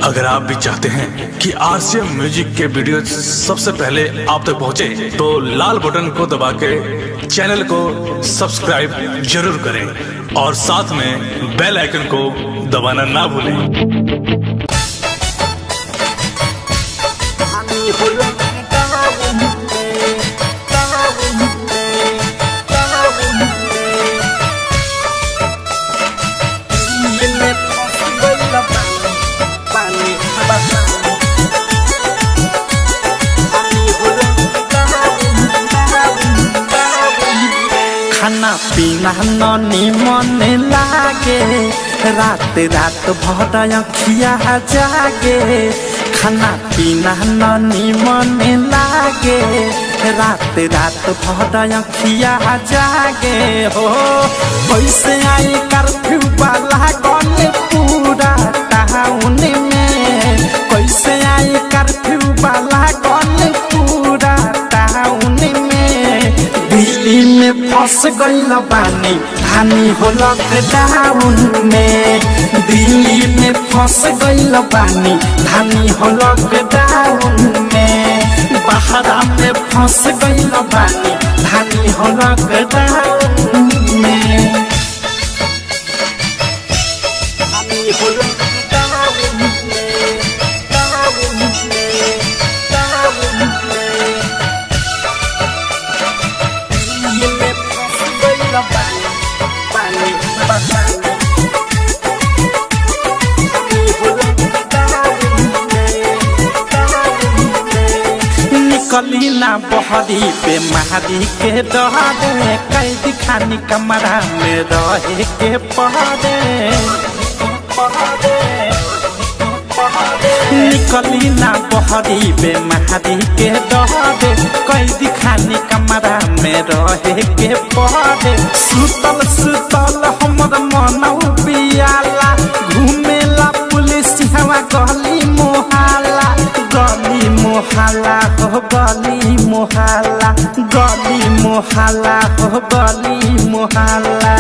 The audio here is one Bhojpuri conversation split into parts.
अगर आप भी चाहते हैं कि आरसीएम म्यूजिक के वीडियो सबसे पहले आप तक पहुंचे, तो लाल बटन को दबा के चैनल को सब्सक्राइब जरूर करें और साथ में बेल आइकन को दबाना ना भूलें। खाना पीना ननी मन लागे, रात रात भर अखिया जागे। खाना पीना ननी मन लागे, रात रात भर अखिया जागे। हो कैसे आई कर्फ्यू वाला गन पूरा टाउन में, कैसे आई कर्फ्यू वाला गन पूरा टाउन में। दिल्ली में फंस गइल बानी हानि हो लॉकडाउन में, दिल्ली में फंस गइल बानी हानि हो लॉकडाउन में। बहरा में फंस गइल बानी हानि हो लॉकडाउन में। हानि हो लॉकडाउन में, टाउन में, टाउन में। निकली ना बहरी पे महारी के डरे, कैद खानी कमरा में रहे के पहरे। निकली ना बहरी पे महारी के डरे, कैद खानी कमरा में रहे के पहरे। सुतल सुतल हमर मन पियाला, घूमेला पुलिस हवा गली मोहल्ला। गली मोहल्ला हो गली मोहल्ला, गली मोहल्ला हो गली मोहल्ला।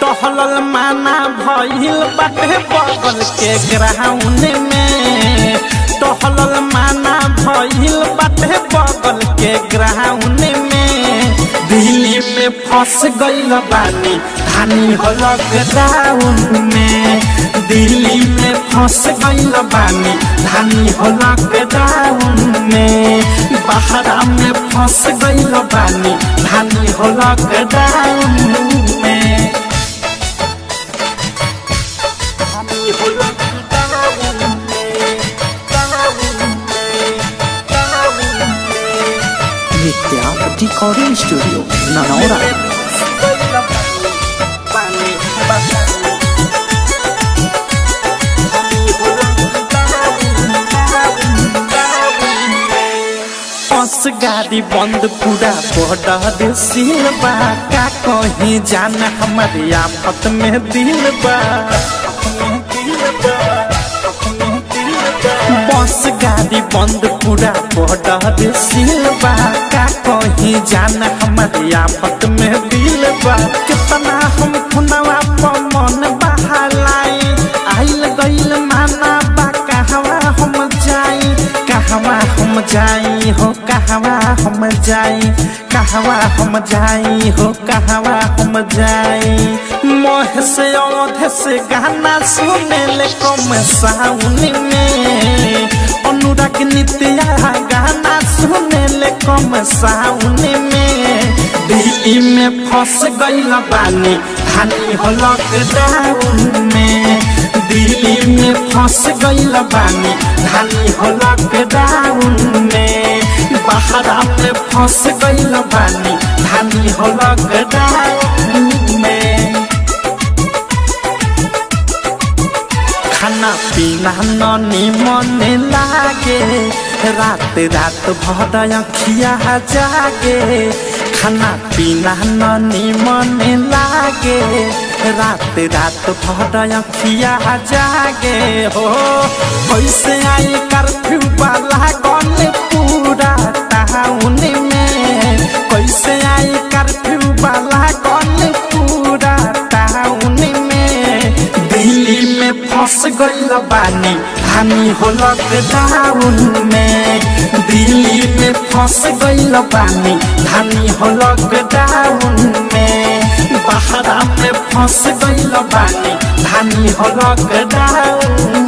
टहलल माना भइल बाटे बगल के ग्राउंड में, टहलल माना भइल बाटे बगल के ग्राउंड में। दिल्ली में फंस गइल बानी हानि हो लॉकडाउन में, दिल्ली में फंस गइल बानी हानि हो लॉकडाउन में। बहरा में फंस गइल बानी हानि हो लॉकडाउन में। हानि हो लॉकडाउन में, टाउन में, टाउन में। नित्या रिकॉर्डिंग स्टूडियो ननौरा। बस गाड़ी बंद पूरा बॉर्डर सील बा, का कहीं जाना हमारे आफत में दिल बा। बस गाड़ी बंद पूरा बॉर्डर सील बा, का कहीं जाना हमारे आफत में दिल बा। कितना हम खुनवा पर मन बहालाई, आइल गइल माना बा कहवा हम जाई, कहवा हम जाई हो कहवा हम जाई, कहवा हम जाई हो कहवा हम जाई। मोह से औध से गाना सुने ले कम साउन में, अनुराग नित्या गाना सुने ले कम साउन में। दिल्ली में फंस गइल बानी हानि हो लॉकडाउन में, दिल्ली में फंस गइल बानी हानि हो लॉकडाउन में। बहरा में फंस गइल बानी हानि हो लॉकडाउन में। खाना पीना ननी मन लागे, रात रात भर अखिया जागे। खाना पीना ननी मन लागे, रात रात भर अखिया जागे। हो कैसे आई कर्फ्यू वाला गन पूरा टाउन में, कैसे आई कर्फ्यू वाला गन पूरा टाउन में। दिल्ली में फंस गइल बानी धानी हो लॉकडाउन में, दिल्ली में फंस गइल बानी धानी हो लॉकडाउन में, बहरा में फंस गइल बानी धानी हो लॉकडाउन